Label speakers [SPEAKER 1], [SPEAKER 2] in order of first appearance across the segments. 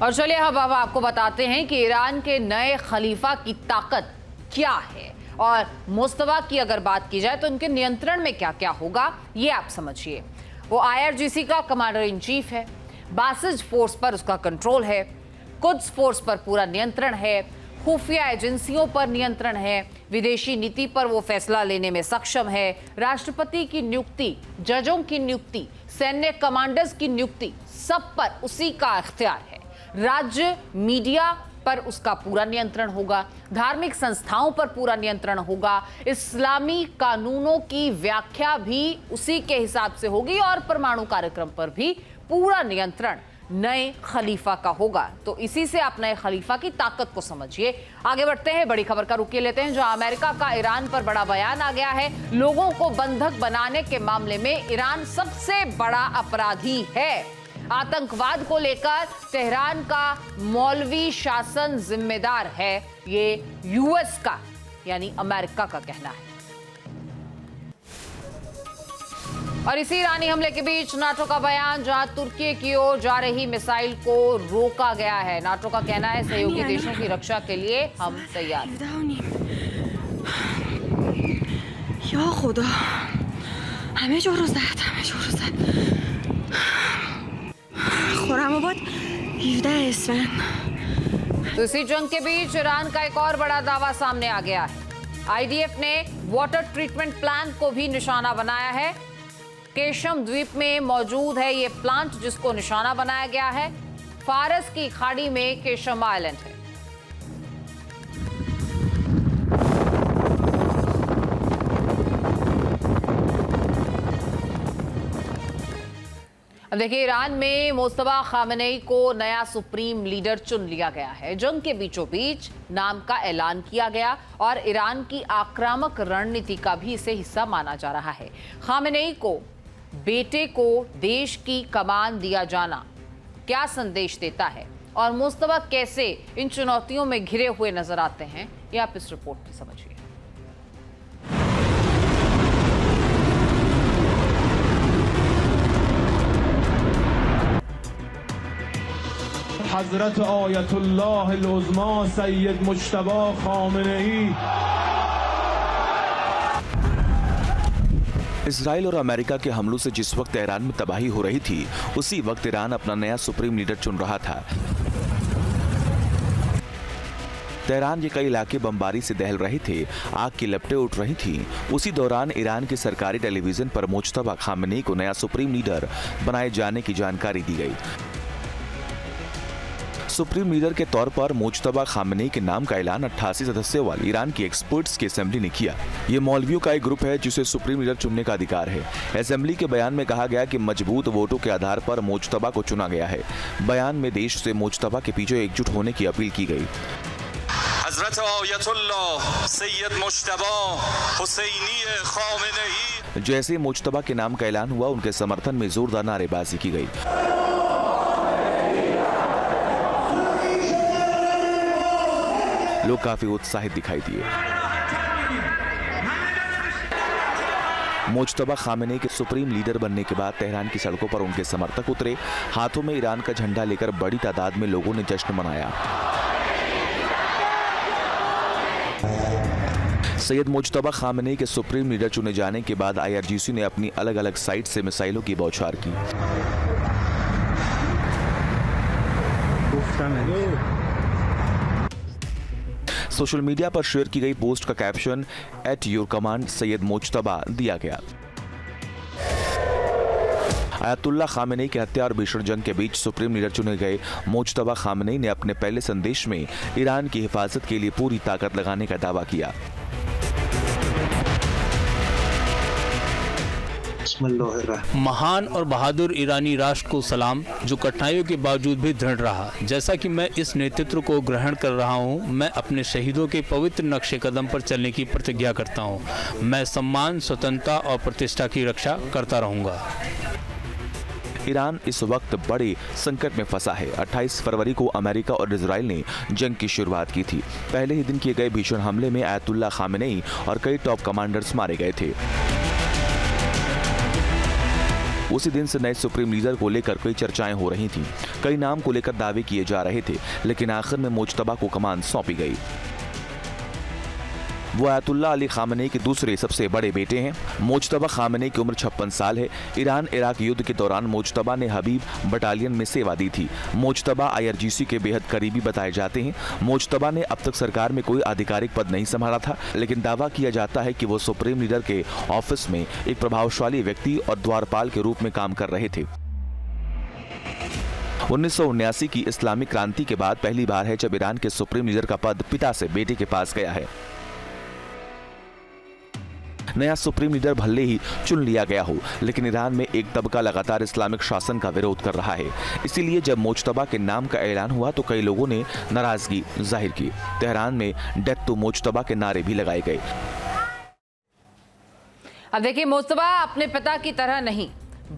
[SPEAKER 1] और चलिए अब आपको बताते हैं कि ईरान के नए खलीफा की ताकत क्या है और मुस्तफा की अगर बात की जाए तो उनके नियंत्रण में क्या क्या होगा ये आप समझिए। वो IRGC का कमांडर इन चीफ है, बासिज फोर्स पर उसका कंट्रोल है, कुद्स फोर्स पर पूरा नियंत्रण है, खुफिया एजेंसियों पर नियंत्रण है, विदेशी नीति पर वो फैसला लेने में सक्षम है, राष्ट्रपति की नियुक्ति, जजों की नियुक्ति, सैन्य कमांडर्स की नियुक्ति, सब पर उसी का इख्तियार है। राज्य मीडिया पर उसका पूरा नियंत्रण होगा, धार्मिक संस्थाओं पर पूरा नियंत्रण होगा, इस्लामी कानूनों की व्याख्या भी उसी के हिसाब से होगी और परमाणु कार्यक्रम पर भी पूरा नियंत्रण नए खलीफा का होगा। तो इसी से आप नए खलीफा की ताकत को समझिए। आगे बढ़ते हैं, बड़ी खबर का रुख लेते हैं जहां अमेरिका का ईरान पर बड़ा बयान आ गया है। लोगों को बंधक बनाने के मामले में ईरान सबसे बड़ा अपराधी है। आतंकवाद को लेकर तेहरान का मौलवी शासन जिम्मेदार है, ये यूएस का यानी अमेरिका का कहना है। और इसी ईरानी हमले के बीच नाटो का बयान, जहां तुर्की की ओर जा रही मिसाइल को रोका गया है। नाटो का कहना है सहयोगी देशों की रक्षा के लिए हम तैयार हैं।
[SPEAKER 2] या खुदा, हमें जोरों से
[SPEAKER 1] तो इसी जंग के बीच ईरान का एक और बड़ा दावा सामने आ गया है। IDF ने वाटर ट्रीटमेंट प्लांट को भी निशाना बनाया है। केशम द्वीप में मौजूद है ये प्लांट जिसको निशाना बनाया गया है। फारस की खाड़ी में केशम आइलैंड है। अब देखिए, ईरान में मुस्तफा खामेनेई को नया सुप्रीम लीडर चुन लिया गया है। जंग के बीचों बीच नाम का ऐलान किया गया और ईरान की आक्रामक रणनीति का भी इसे हिस्सा माना जा रहा है। खामेनेई को बेटे को देश की कमान दिया जाना क्या संदेश देता है और मुस्तफा कैसे इन चुनौतियों में घिरे हुए नजर आते हैं, ये आप इस रिपोर्ट में समझिए।
[SPEAKER 3] हजरत Ayatollah al Uzma Sayyid Mujtaba Khamenei.
[SPEAKER 4] Israel और अमेरिका के हमलों से जिस वक्त ईरान में तबाही हो रही थी, उसी वक्त ईरान अपना नया सुप्रीम लीडर चुन रहा था। तेहरान के कई इलाके बमबारी से दहल रहे थे, आग की लपटें उठ रही थीं। उसी दौरान ईरान के सरकारी टेलीविजन पर मुज्तबा खामेनेई को नया सुप्रीम लीडर बनाए जाने की जानकारी दी गई। सुप्रीम लीडर के तौर पर मुज्तबा खामेनेई के नाम का ऐलान 88 सदस्यों वाली ईरान की एक्सपर्ट्स की असेंबली ने किया। ये मौलवियों का एक ग्रुप है जिसे सुप्रीम लीडर चुनने का अधिकार है। असेंबली के बयान में कहा गया कि मजबूत वोटों के आधार पर मुज्तबा को चुना गया है। बयान में देश से मुज्तबा के पीछे एकजुट होने की अपील की गई।
[SPEAKER 5] हजरत आयतुल्लाह सैयद मुज्तबा हुसैनी खामेनेई।
[SPEAKER 4] जैसे मुज्तबा के नाम का ऐलान हुआ, उनके समर्थन में जोरदार नारेबाजी की गई। लोग काफी उत्साहित दिखाई दिए। मुज्तबा खामेनेई के सुप्रीम लीडर बनने के बाद तेहरान की सड़कों पर उनके समर्थक उतरे। हाथों में ईरान का झंडा लेकर बड़ी तादाद में लोगों ने जश्न मनाया। सैयद मुज्तबा खामेनेई के सुप्रीम लीडर चुने जाने के बाद IRGC ने अपनी अलग अलग साइट से मिसाइलों की बौछार की। सोशल मीडिया पर शेयर की गई पोस्ट का caption at your command Syed Mujtaba दिया गया। आयतुल्लाह खामेनेई की हत्या और भीषण जंग के बीच सुप्रीम लीडर चुने गए मुज्तबा खामेनेई ने अपने पहले संदेश में ईरान की हिफाजत के लिए पूरी ताकत लगाने का दावा किया।
[SPEAKER 6] महान और बहादुर ईरानी राष्ट्र को सलाम, जो कठिनाइयों के बावजूद भी दृढ़ रहा। जैसा कि मैं इस नेतृत्व को ग्रहण कर रहा हूं, मैं अपने शहीदों के पवित्र नक्शे कदम पर चलने की प्रतिज्ञा करता हूं। मैं सम्मान, स्वतंत्रता और प्रतिष्ठा की रक्षा करता रहूंगा।
[SPEAKER 4] ईरान इस वक्त बड़े संकट में फंसा है। 28 फरवरी को अमेरिका और इजराइल ने जंग की शुरुआत की थी। पहले ही दिन किए गए भीषण हमले में आयतुल्लाह खामेनेई और कई टॉप कमांडर्स मारे गए थे। उसी दिन से नए सुप्रीम लीडर को लेकर कई चर्चाएं हो रही थीं। कई नाम को लेकर दावे किए जा रहे थे, लेकिन आखिर में मुज्तबा को कमान सौंपी गई। वो आयतुल्ला अली खामनेई के दूसरे सबसे बड़े बेटे हैं। मुज्तबा खामनेई की उम्र 56 साल है। ईरान इराक युद्ध के दौरान मुज्तबा ने हबीब बटालियन में सेवा दी थी। मुज्तबा IRGC के बेहद करीबी बताए जाते हैं। मुज्तबा ने अब तक सरकार में कोई आधिकारिक पद नहीं संभाला था, लेकिन दावा किया जाता है कि वो सुप्रीम लीडर के ऑफिस में एक प्रभावशाली व्यक्ति और द्वारपाल के रूप में काम कर रहे थे। 1979 की इस्लामिक क्रांति के बाद पहली बार है जब ईरान के सुप्रीम लीडर का पद पिता से बेटे के पास गया है। नया सुप्रीम लीडर भले ही चुन लिया गया हो, लेकिन ईरान में एक तबका लगातार इस्लामिक शासन का विरोध कर रहा है। इसीलिए जब मुज्तबा के नाम का ऐलान हुआ तो कई लोगों ने नाराजगी जाहिर की। तेहरान में डेथ टू मुज्तबा के नारे भी लगाए गए।
[SPEAKER 1] अब देखिए, मुज्तबा अपने पिता की तरह नहीं,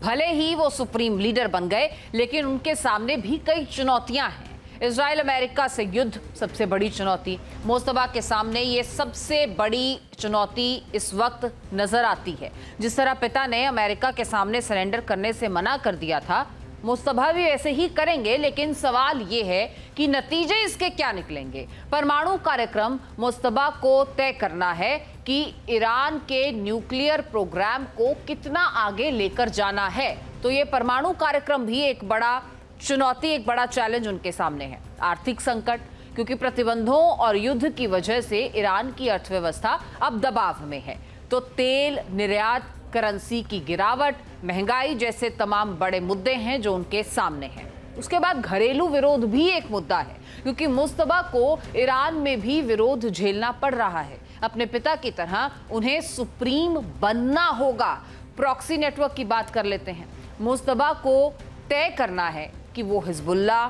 [SPEAKER 1] भले ही वो सुप्रीम लीडर बन गए, लेकिन उनके सामने भी कई चुनौतियां हैं। इजराइल अमेरिका से युद्ध सबसे बड़ी चुनौती। मुज्तबा के सामने ये सबसे बड़ी चुनौती इस वक्त नजर आती है। जिस तरह पिता ने अमेरिका के सामने सरेंडर करने से मना कर दिया था, मुज्तबा भी वैसे ही करेंगे, लेकिन सवाल ये है कि नतीजे इसके क्या निकलेंगे। परमाणु कार्यक्रम मुज्तबा को तय करना है कि ईरान के न्यूक्लियर प्रोग्राम को कितना आगे लेकर जाना है। तो ये परमाणु कार्यक्रम भी एक बड़ा चुनौती, एक बड़ा चैलेंज उनके सामने है। आर्थिक संकट, क्योंकि प्रतिबंधों और युद्ध की वजह से ईरान की अर्थव्यवस्था अब दबाव में है। तो तेल निर्यात, करेंसी की गिरावट, महंगाई जैसे तमाम बड़े मुद्दे हैं जो उनके सामने हैं। उसके बाद घरेलू विरोध भी एक मुद्दा है, क्योंकि मुज्तबा को ईरान में भी विरोध झेलना पड़ रहा है। अपने पिता की तरह उन्हें सुप्रीम बनना होगा। प्रॉक्सी नेटवर्क की बात कर लेते हैं। मुज्तबा को तय करना है कि वो हिजबुल्ला,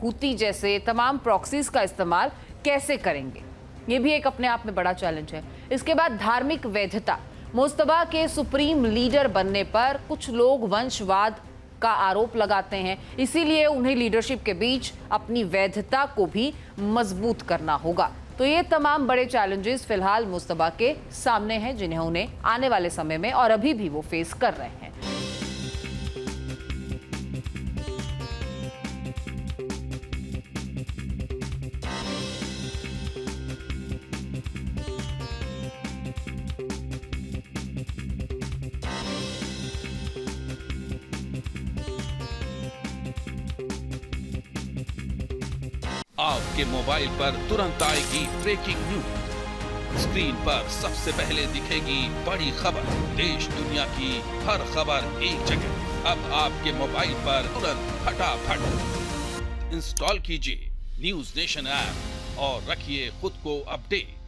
[SPEAKER 1] हुती जैसे तमाम प्रॉक्सीज का इस्तेमाल कैसे करेंगे। ये भी एक अपने आप में बड़ा चैलेंज है। इसके बाद धार्मिक वैधता। मुज्तबा के सुप्रीम लीडर बनने पर कुछ लोग वंशवाद का आरोप लगाते हैं, इसीलिए उन्हें लीडरशिप के बीच अपनी वैधता को भी मजबूत करना होगा। तो ये तमाम बड़े चैलेंजेस फिलहाल मुज्तबा के सामने हैं, जिन्हें उन्हें आने वाले समय में और अभी भी वो फेस कर रहे हैं।
[SPEAKER 7] आपके मोबाइल पर तुरंत आएगी ब्रेकिंग न्यूज। स्क्रीन पर सबसे पहले दिखेगी बड़ी खबर। देश दुनिया की हर खबर एक जगह। अब आपके मोबाइल पर तुरंत फटाफट इंस्टॉल कीजिए न्यूज़ नेशन ऐप और रखिए खुद को अपडेट।